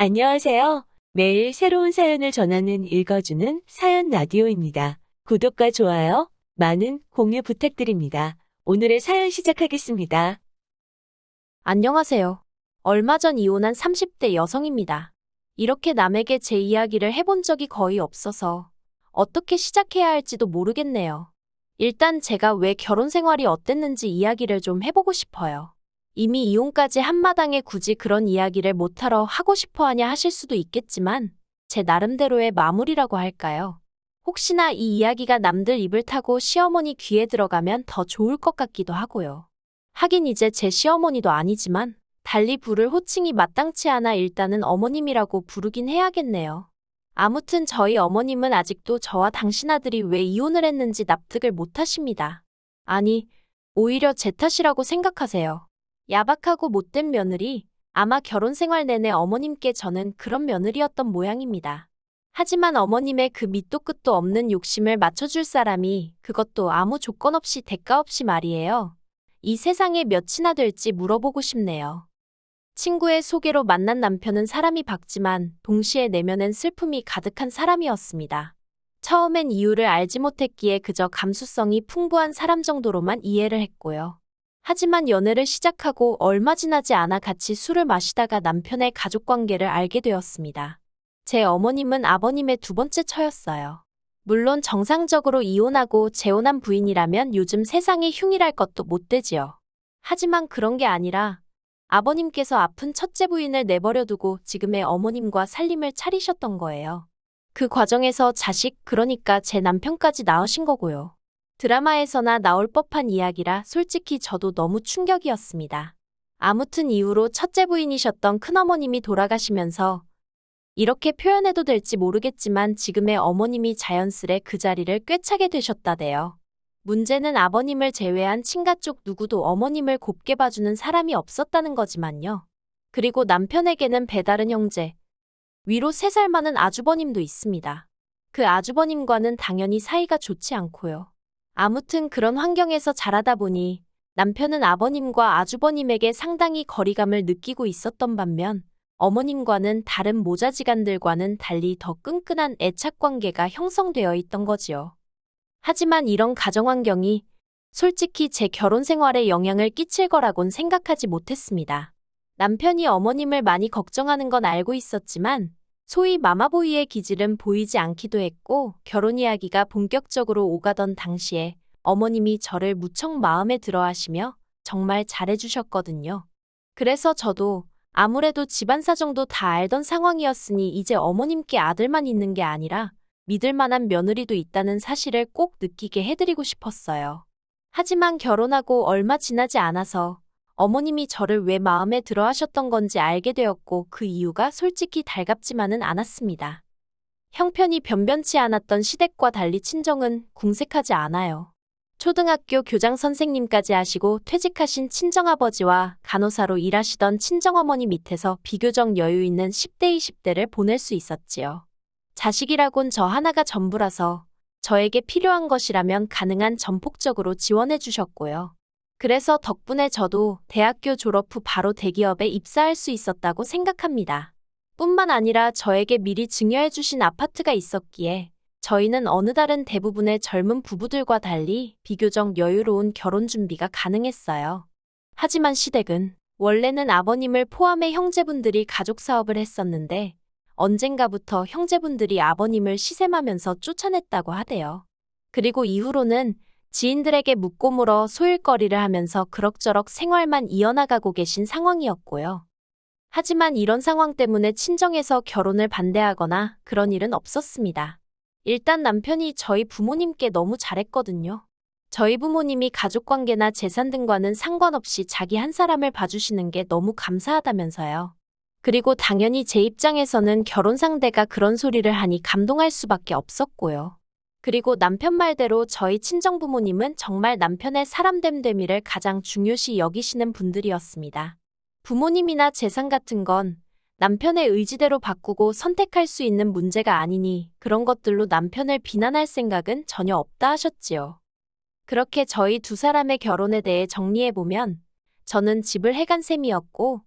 안녕하세요. 매일 새로운 사연을 전하는 읽어주는 사연 라디오입니다. 구독과 좋아요, 많은 공유 부탁드립니다. 오늘의 사연 시작하겠습니다. 안녕하세요. 얼마 전 이혼한 30대 여성입니다. 이렇게 남에게 제 이야기를 해본 적이 거의 없어서 어떻게 시작해야 할지도 모르겠네요. 일단 제가 왜 결혼 생활이 어땠는지 이야기를 좀 해보고 싶어요. 이미 이혼까지 한마당에 굳이 그런 이야기를 못하러 하고 싶어 하냐 하실 수도 있겠지만 제 나름대로의 마무리라고 할까요? 혹시나 이 이야기가 남들 입을 타고 시어머니 귀에 들어가면 더 좋을 것 같기도 하고요. 하긴 이제 제 시어머니도 아니지만 달리 부를 호칭이 마땅치 않아 일단은 어머님이라고 부르긴 해야겠네요. 아무튼 저희 어머님은 아직도 저와 당신 아들이 왜 이혼을 했는지 납득을 못 하십니다. 아니, 오히려 제 탓이라고 생각하세요. 야박하고 못된 며느리, 아마 결혼 생활 내내 어머님께 저는 그런 며느리였던 모양입니다. 하지만 어머님의 그 밑도 끝도 없는 욕심을 맞춰줄 사람이 그것도 아무 조건 없이 대가 없이 말이에요. 이 세상에 몇이나 될지 물어보고 싶네요. 친구의 소개로 만난 남편은 사람이 밝지만 동시에 내면엔 슬픔이 가득한 사람이었습니다. 처음엔 이유를 알지 못했기에 그저 감수성이 풍부한 사람 정도로만 이해를 했고요. 하지만 연애를 시작하고 얼마 지나지 않아 같이 술을 마시다가 남편의 가족관계를 알게 되었습니다. 제 어머님은 아버님의 두 번째 처였어요. 물론 정상적으로 이혼하고 재혼한 부인이라면 요즘 세상에 흉일할 것도 못 되지요. 하지만 그런 게 아니라 아버님께서 아픈 첫째 부인을 내버려 두고 지금의 어머님과 살림을 차리셨던 거예요. 그 과정에서 자식, 그러니까 제 남편까지 낳으신 거고요. 드라마에서나 나올 법한 이야기라 솔직히 저도 너무 충격이었습니다. 아무튼 이후로 첫째 부인이셨던 큰어머님이 돌아가시면서 이렇게 표현해도 될지 모르겠지만 지금의 어머님이 자연스레 그 자리를 꿰차게 되셨다네요. 문제는 아버님을 제외한 친가 쪽 누구도 어머님을 곱게 봐주는 사람이 없었다는 거지만요. 그리고 남편에게는 배다른 형제, 위로 3살 많은 아주버님도 있습니다. 그 아주버님과는 당연히 사이가 좋지 않고요. 아무튼 그런 환경에서 자라다 보니 남편은 아버님과 아주버님에게 상당히 거리감을 느끼고 있었던 반면 어머님과는 다른 모자지간들과는 달리 더 끈끈한 애착관계가 형성되어 있던 거지요. 하지만 이런 가정환경이 솔직히 제 결혼 생활에 영향을 끼칠 거라곤 생각하지 못했습니다. 남편이 어머님을 많이 걱정하는 건 알고 있었지만 소위 마마보이의 기질은 보이지 않기도 했고 결혼 이야기가 본격적으로 오가던 당시에 어머님이 저를 무척 마음에 들어 하시며 정말 잘해주셨거든요. 그래서 저도 아무래도 집안 사정도 다 알던 상황이었으니 이제 어머님께 아들만 있는 게 아니라 믿을 만한 며느리도 있다는 사실을 꼭 느끼게 해드리고 싶었어요. 하지만 결혼하고 얼마 지나지 않아서 어머님이 저를 왜 마음에 들어 하셨던 건지 알게 되었고 그 이유가 솔직히 달갑지만은 않았습니다. 형편이 변변치 않았던 시댁과 달리 친정은 궁색하지 않아요. 초등학교 교장 선생님까지 하시고 퇴직하신 친정아버지와 간호사로 일하시던 친정어머니 밑에서 비교적 여유 있는 10대, 20대를 보낼 수 있었지요. 자식이라곤 저 하나가 전부라서 저에게 필요한 것이라면 가능한 전폭적으로 지원해 주셨고요. 그래서 덕분에 저도 대학교 졸업 후 바로 대기업에 입사할 수 있었다고 생각합니다. 뿐만 아니라 저에게 미리 증여해 주신 아파트가 있었기에 저희는 어느 다른 대부분의 젊은 부부들과 달리 비교적 여유로운 결혼 준비가 가능했어요. 하지만 시댁은 원래는 아버님을 포함해 형제분들이 가족 사업을 했었는데 언젠가부터 형제분들이 아버님을 시샘하면서 쫓아냈다고 하대요. 그리고 이후로는 지인들에게 묻고 물어 소일거리를 하면서 그럭저럭 생활만 이어나가고 계신 상황이었고요. 하지만 이런 상황 때문에 친정에서 결혼을 반대하거나 그런 일은 없었습니다. 일단 남편이 저희 부모님께 너무 잘했거든요. 저희 부모님이 가족관계나 재산 등과는 상관없이 자기 한 사람을 봐주시는 게 너무 감사하다면서요. 그리고 당연히 제 입장에서는 결혼 상대가 그런 소리를 하니 감동할 수밖에 없었고요. 그리고 남편 말대로 저희 친정부모님은 정말 남편의 사람됨됨이를 가장 중요시 여기시는 분들이었습니다. 부모님이나 재산 같은 건 남편의 의지대로 바꾸고 선택할 수 있는 문제가 아니니 그런 것들로 남편을 비난할 생각은 전혀 없다 하셨지요. 그렇게 저희 두 사람의 결혼에 대해 정리해보면 저는 집을 해간 셈이었고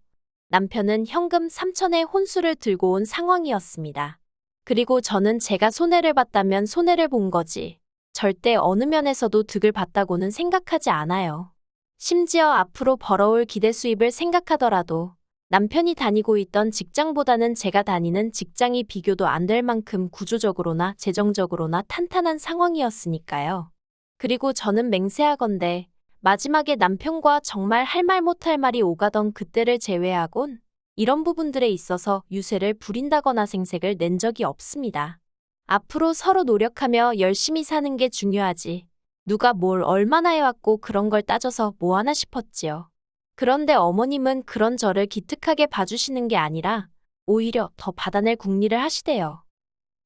남편은 현금 3천의 혼수를 들고 온 상황이었습니다. 그리고 저는 제가 손해를 봤다면 손해를 본 거지. 절대 어느 면에서도 득을 봤다고는 생각하지 않아요. 심지어 앞으로 벌어올 기대 수입을 생각하더라도 남편이 다니고 있던 직장보다는 제가 다니는 직장이 비교도 안 될 만큼 구조적으로나 재정적으로나 탄탄한 상황이었으니까요. 그리고 저는 맹세하건대 마지막에 남편과 정말 할 말 못할 말이 오가던 그때를 제외하곤 이런 부분들에 있어서 유세를 부린다거나 생색을 낸 적이 없습니다. 앞으로 서로 노력하며 열심히 사는 게 중요하지. 누가 뭘 얼마나 해왔고 그런 걸 따져서 뭐 하나 싶었지요. 그런데 어머님은 그런 저를 기특하게 봐주시는 게 아니라 오히려 더 받아낼 궁리를 하시대요.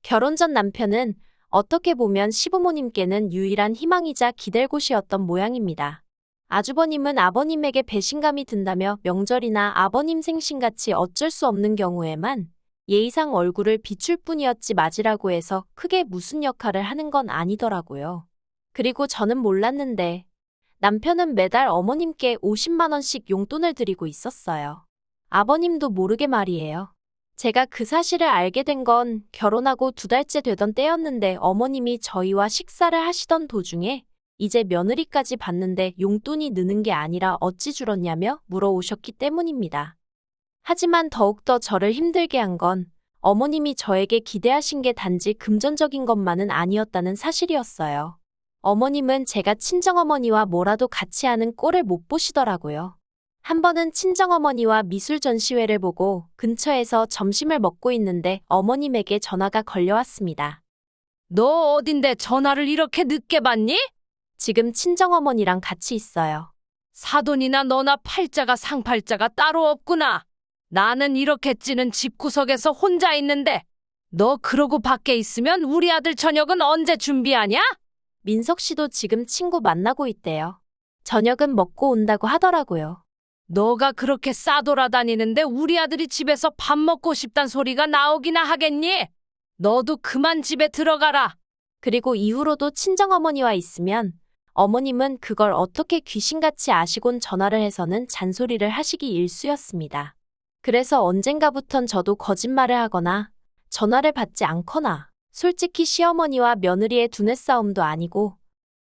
결혼 전 남편은 어떻게 보면 시부모님께는 유일한 희망이자 기댈 곳이었던 모양입니다. 아주버님은 아버님에게 배신감이 든다며 명절이나 아버님 생신같이 어쩔 수 없는 경우에만 예의상 얼굴을 비출 뿐이었지 맞으라고 해서 크게 무슨 역할을 하는 건 아니더라고요. 그리고 저는 몰랐는데 남편은 매달 어머님께 50만 원씩 용돈을 드리고 있었어요. 아버님도 모르게 말이에요. 제가 그 사실을 알게 된 건 결혼하고 2달째 되던 때였는데 어머님이 저희와 식사를 하시던 도중에 이제 며느리까지 받는데 용돈이 느는 게 아니라 어찌 줄었냐며 물어오셨기 때문입니다. 하지만 더욱더 저를 힘들게 한 건 어머님이 저에게 기대하신 게 단지 금전적인 것만은 아니었다는 사실이었어요. 어머님은 제가 친정어머니와 뭐라도 같이 하는 꼴을 못 보시더라고요. 한 번은 친정어머니와 미술 전시회를 보고 근처에서 점심을 먹고 있는데 어머님에게 전화가 걸려왔습니다. 너 어딘데 전화를 이렇게 늦게 받니? 지금 친정어머니랑 같이 있어요. 사돈이나 너나 팔자가 상팔자가 따로 없구나. 나는 이렇게 찌는 집구석에서 혼자 있는데 너 그러고 밖에 있으면 우리 아들 저녁은 언제 준비하냐? 민석 씨도 지금 친구 만나고 있대요. 저녁은 먹고 온다고 하더라고요. 너가 그렇게 싸돌아다니는데 우리 아들이 집에서 밥 먹고 싶단 소리가 나오기나 하겠니? 너도 그만 집에 들어가라. 그리고 이후로도 친정어머니와 있으면 어머님은 그걸 어떻게 귀신같이 아시곤 전화를 해서는 잔소리를 하시기 일쑤였습니다. 그래서 언젠가부턴 저도 거짓말을 하거나 전화를 받지 않거나 솔직히 시어머니와 며느리의 두뇌 싸움도 아니고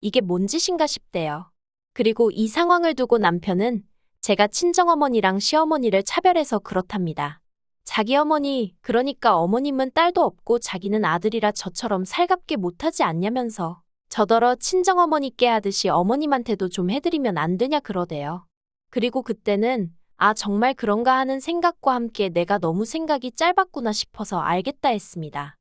이게 뭔 짓인가 싶대요. 그리고 이 상황을 두고 남편은 제가 친정어머니랑 시어머니를 차별해서 그렇답니다. 자기 어머니, 그러니까 어머님은 딸도 없고 자기는 아들이라 저처럼 살갑게 못하지 않냐면서 저더러 친정어머니께 하듯이 어머님한테도 좀 해드리면 안 되냐 그러대요. 그리고 그때는 아 정말 그런가 하는 생각과 함께 내가 너무 생각이 짧았구나 싶어서 알겠다 했습니다.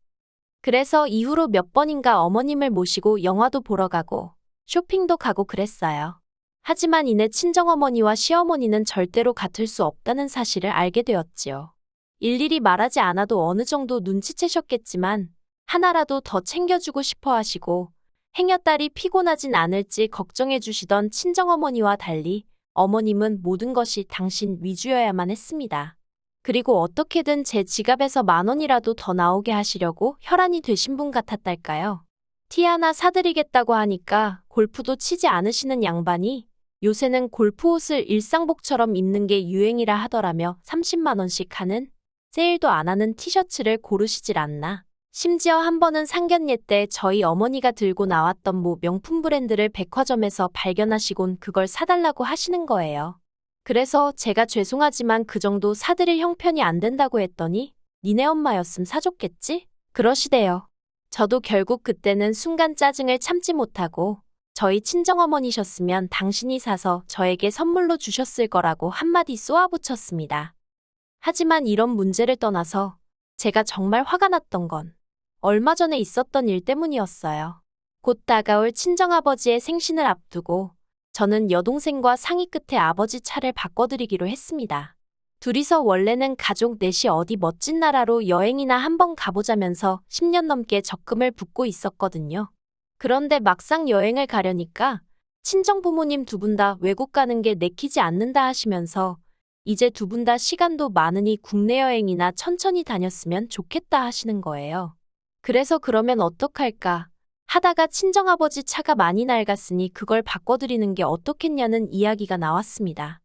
그래서 이후로 몇 번인가 어머님을 모시고 영화도 보러 가고 쇼핑도 가고 그랬어요. 하지만 이내 친정어머니와 시어머니는 절대로 같을 수 없다는 사실을 알게 되었지요. 일일이 말하지 않아도 어느 정도 눈치채셨겠지만 하나라도 더 챙겨주고 싶어 하시고 행여딸이 피곤하진 않을지 걱정해 주시던 친정어머니와 달리 어머님은 모든 것이 당신 위주여야만 했습니다. 그리고 어떻게든 제 지갑에서 10,000원이라도 더 나오게 하시려고 혈안이 되신 분 같았달까요. 티 하나 사드리겠다고 하니까 골프도 치지 않으시는 양반이 요새는 골프 옷을 일상복처럼 입는 게 유행이라 하더라며 30만 원씩 하는 세일도 안 하는 티셔츠를 고르시질 않나. 심지어 한 번은 상견례 때 저희 어머니가 들고 나왔던 뭐 명품 브랜드를 백화점에서 발견하시곤 그걸 사달라고 하시는 거예요. 그래서 제가 죄송하지만 그 정도 사드릴 형편이 안 된다고 했더니 니네 엄마였음 사줬겠지? 그러시대요. 저도 결국 그때는 순간 짜증을 참지 못하고 저희 친정어머니셨으면 당신이 사서 저에게 선물로 주셨을 거라고 한마디 쏘아붙였습니다. 하지만 이런 문제를 떠나서 제가 정말 화가 났던 건 얼마 전에 있었던 일 때문이었어요. 곧 다가올 친정아버지의 생신을 앞두고 저는 여동생과 상의 끝에 아버지 차를 바꿔드리기로 했습니다. 둘이서 원래는 가족 넷이 어디 멋진 나라로 여행이나 한번 가보자면서 10년 넘게 적금을 붓고 있었거든요. 그런데 막상 여행을 가려니까 친정부모님 두 분 다 외국 가는 게 내키지 않는다 하시면서 이제 두 분 다 시간도 많으니 국내 여행이나 천천히 다녔으면 좋겠다 하시는 거예요. 그래서 그러면 어떡할까 하다가 친정아버지 차가 많이 낡았으니 그걸 바꿔드리는 게 어떻겠냐는 이야기가 나왔습니다.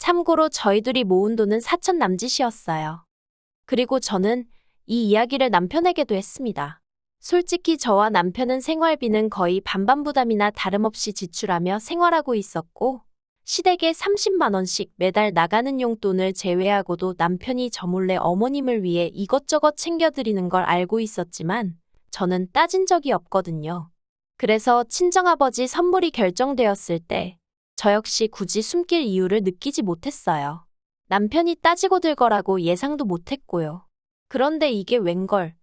참고로 저희들이 모은 돈은 4천 남짓이었어요. 그리고 저는 이 이야기를 남편에게도 했습니다. 솔직히 저와 남편은 생활비는 거의 반반 부담이나 다름없이 지출하며 생활하고 있었고, 시댁에 30만 원씩 매달 나가는 용돈을 제외하고도 남편이 저 몰래 어머님을 위해 이것저것 챙겨드리는 걸 알고 있었지만 저는 따진 적이 없거든요. 그래서 친정아버지 선물이 결정되었을 때 저 역시 굳이 숨길 이유를 느끼지 못했어요. 남편이 따지고 들 거라고 예상도 못했고요. 그런데 이게 웬걸.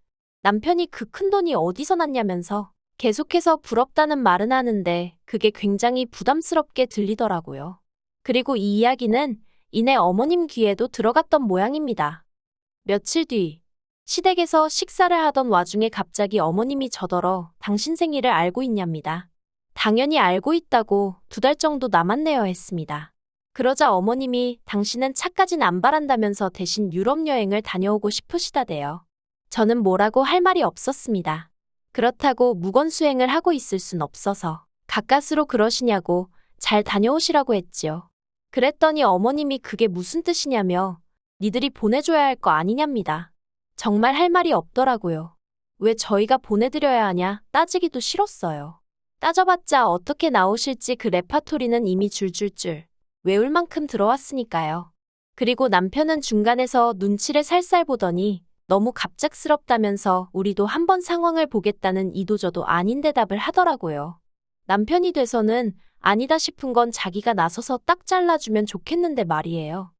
남편이 그 큰 돈이 어디서 났냐면서 계속해서 부럽다는 말은 하는데 그게 굉장히 부담스럽게 들리더라고요. 그리고 이 이야기는 이내 어머님 귀에도 들어갔던 모양입니다. 며칠 뒤 시댁에서 식사를 하던 와중에 갑자기 어머님이 저더러 당신 생일을 알고 있냐입니다. 당연히 알고 있다고 2달 정도 남았네요 했습니다. 그러자 어머님이 당신은 차까진 안 바란다면서 대신 유럽 여행을 다녀오고 싶으시다대요. 저는 뭐라고 할 말이 없었습니다. 그렇다고 무건수행을 하고 있을 순 없어서 가까스로 그러시냐고 잘 다녀오시라고 했지요. 그랬더니 어머님이 그게 무슨 뜻이냐며 니들이 보내줘야 할 거 아니냐입니다. 정말 할 말이 없더라고요. 왜 저희가 보내드려야 하냐 따지기도 싫었어요. 따져봤자 어떻게 나오실지 그 레파토리는 이미 줄줄줄 외울 만큼 들어왔으니까요. 그리고 남편은 중간에서 눈치를 살살 보더니 너무 갑작스럽다면서 우리도 한번 상황을 보겠다는 이도저도 아닌 대답을 하더라고요. 남편이 돼서는 아니다 싶은 건 자기가 나서서 딱 잘라주면 좋겠는데 말이에요.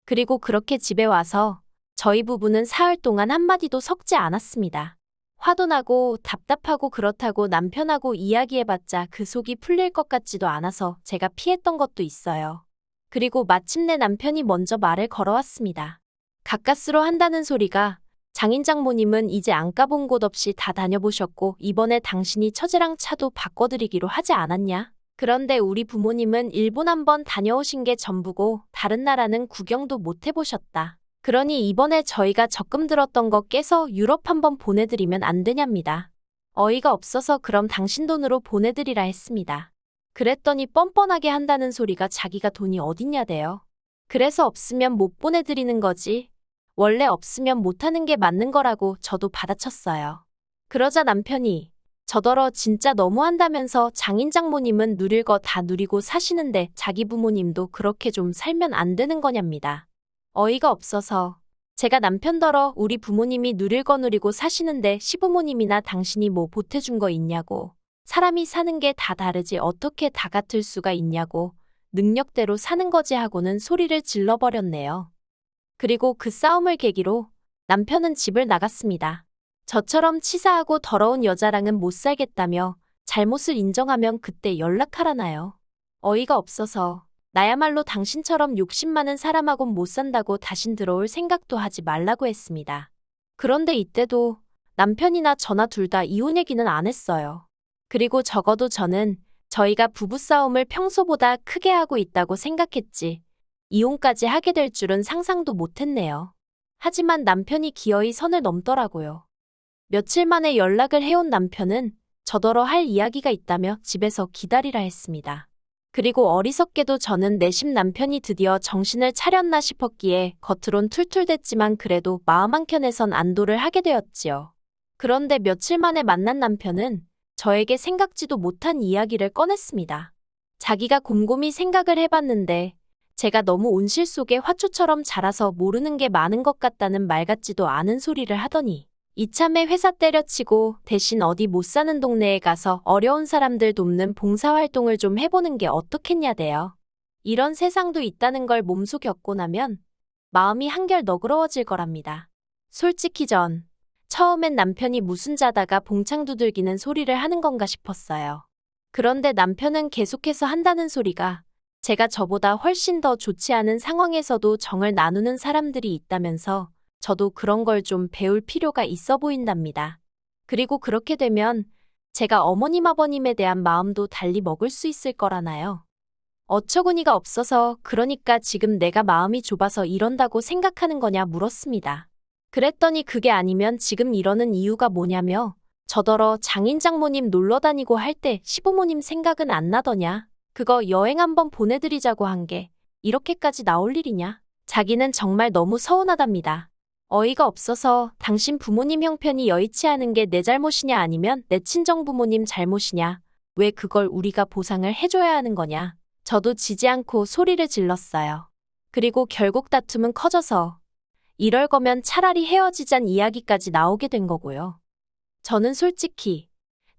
그리고 그렇게 집에 와서 저희 부부는 사흘 동안 한마디도 섞지 않았습니다. 화도 나고 답답하고 그렇다고 남편하고 이야기해봤자 그 속이 풀릴 것 같지도 않아서 제가 피했던 것도 있어요. 그리고 마침내 남편이 먼저 말을 걸어왔습니다. 가까스로 한다는 소리가 장인장모님은 이제 안 가본 곳 없이 다 다녀보셨고 이번에 당신이 처제랑 차도 바꿔드리기로 하지 않았냐? 그런데 우리 부모님은 일본 한번 다녀오신 게 전부고 다른 나라는 구경도 못 해보셨다. 그러니 이번에 저희가 적금 들었던 거 깨서 유럽 한번 보내드리면 안 되냐입니다. 어이가 없어서 그럼 당신 돈으로 보내드리라 했습니다. 그랬더니 뻔뻔하게 한다는 소리가 자기가 돈이 어딨냐대요. 그래서 없으면 못 보내드리는 거지. 원래 없으면 못하는 게 맞는 거라고 저도 받아쳤어요. 그러자 남편이 저더러 진짜 너무한다면서 장인장모님은 누릴 거 다 누리고 사시는데 자기 부모님도 그렇게 좀 살면 안 되는 거냐입니다. 어이가 없어서 제가 남편더러 우리 부모님이 누릴 거 누리고 사시는데 시부모님이나 당신이 뭐 보태준 거 있냐고. 사람이 사는 게 다 다르지 어떻게 다 같을 수가 있냐고. 능력대로 사는 거지 하고는 소리를 질러버렸네요. 그리고 그 싸움을 계기로 남편은 집을 나갔습니다. 저처럼 치사하고 더러운 여자랑은 못 살겠다며 잘못을 인정하면 그때 연락하라나요. 어이가 없어서 나야말로 당신처럼 욕심 많은 사람하곤 못 산다고 다신 들어올 생각도 하지 말라고 했습니다. 그런데 이때도 남편이나 저나 둘 다 이혼 얘기는 안 했어요. 그리고 적어도 저는 저희가 부부싸움을 평소보다 크게 하고 있다고 생각했지 이혼까지 하게 될 줄은 상상도 못했네요. 하지만 남편이 기어이 선을 넘더라고요. 며칠 만에 연락을 해온 남편은 저더러 할 이야기가 있다며 집에서 기다리라 했습니다. 그리고 어리석게도 저는 내심 남편이 드디어 정신을 차렸나 싶었기에 겉으론 툴툴댔지만 그래도 마음 한켠에선 안도를 하게 되었지요. 그런데 며칠 만에 만난 남편은 저에게 생각지도 못한 이야기를 꺼냈습니다. 자기가 곰곰이 생각을 해봤는데 제가 너무 온실 속의 화초처럼 자라서 모르는 게 많은 것 같다는 말 같지도 않은 소리를 하더니 이참에 회사 때려치고 대신 어디 못 사는 동네에 가서 어려운 사람들 돕는 봉사활동을 좀 해보는 게 어떻겠냐대요. 이런 세상도 있다는 걸 몸소 겪고 나면 마음이 한결 너그러워질 거랍니다. 솔직히 처음엔 남편이 무슨 자다가 봉창 두들기는 소리를 하는 건가 싶었어요. 그런데 남편은 계속해서 한다는 소리가 제가 저보다 훨씬 더 좋지 않은 상황에서도 정을 나누는 사람들이 있다면서 저도 그런 걸 좀 배울 필요가 있어 보인답니다. 그리고 그렇게 되면 제가 어머님 아버님에 대한 마음도 달리 먹을 수 있을 거라나요. 어처구니가 없어서 그러니까 지금 내가 마음이 좁아서 이런다고 생각하는 거냐 물었습니다. 그랬더니 그게 아니면 지금 이러는 이유가 뭐냐며 저더러 장인장모님 놀러 다니고 할 때 시부모님 생각은 안 나더냐. 그거 여행 한번 보내드리자고 한 게 이렇게까지 나올 일이냐? 자기는 정말 너무 서운하답니다. 어이가 없어서 당신 부모님 형편이 여의치 않은 게 내 잘못이냐 아니면 내 친정 부모님 잘못이냐? 왜 그걸 우리가 보상을 해줘야 하는 거냐? 저도 지지 않고 소리를 질렀어요. 그리고 결국 다툼은 커져서 이럴 거면 차라리 헤어지잔 이야기까지 나오게 된 거고요. 저는 솔직히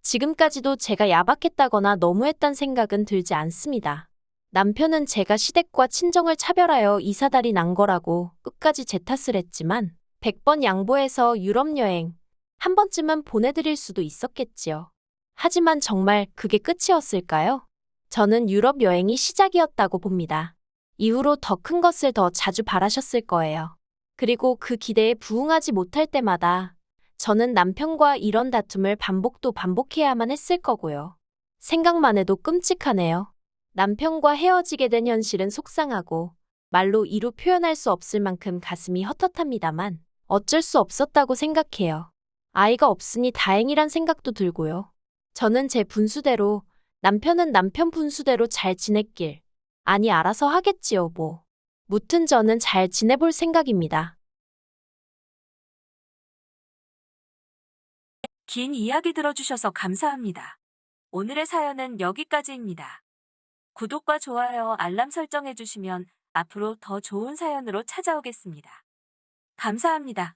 지금까지도 제가 야박했다거나 너무했단 생각은 들지 않습니다. 남편은 제가 시댁과 친정을 차별하여 이사달이 난 거라고 끝까지 제 탓을 했지만 100번 양보해서 유럽 여행 한 번쯤은 보내드릴 수도 있었겠지요. 하지만 정말 그게 끝이었을까요? 저는 유럽 여행이 시작이었다고 봅니다. 이후로 더 큰 것을 더 자주 바라셨을 거예요. 그리고 그 기대에 부응하지 못할 때마다 저는 남편과 이런 다툼을 반복도 반복해야만 했을 거고요. 생각만 해도 끔찍하네요. 남편과 헤어지게 된 현실은 속상하고 말로 이루 표현할 수 없을 만큼 가슴이 헛헛합니다만 어쩔 수 없었다고 생각해요. 아이가 없으니 다행이란 생각도 들고요. 저는 제 분수대로, 남편은 남편 분수대로 잘 지냈길. 아니 알아서 하겠지요 뭐. 무튼 저는 잘 지내볼 생각입니다. 긴 이야기 들어주셔서 감사합니다. 오늘의 사연은 여기까지입니다. 구독과 좋아요, 알람 설정해주시면 앞으로 더 좋은 사연으로 찾아오겠습니다. 감사합니다.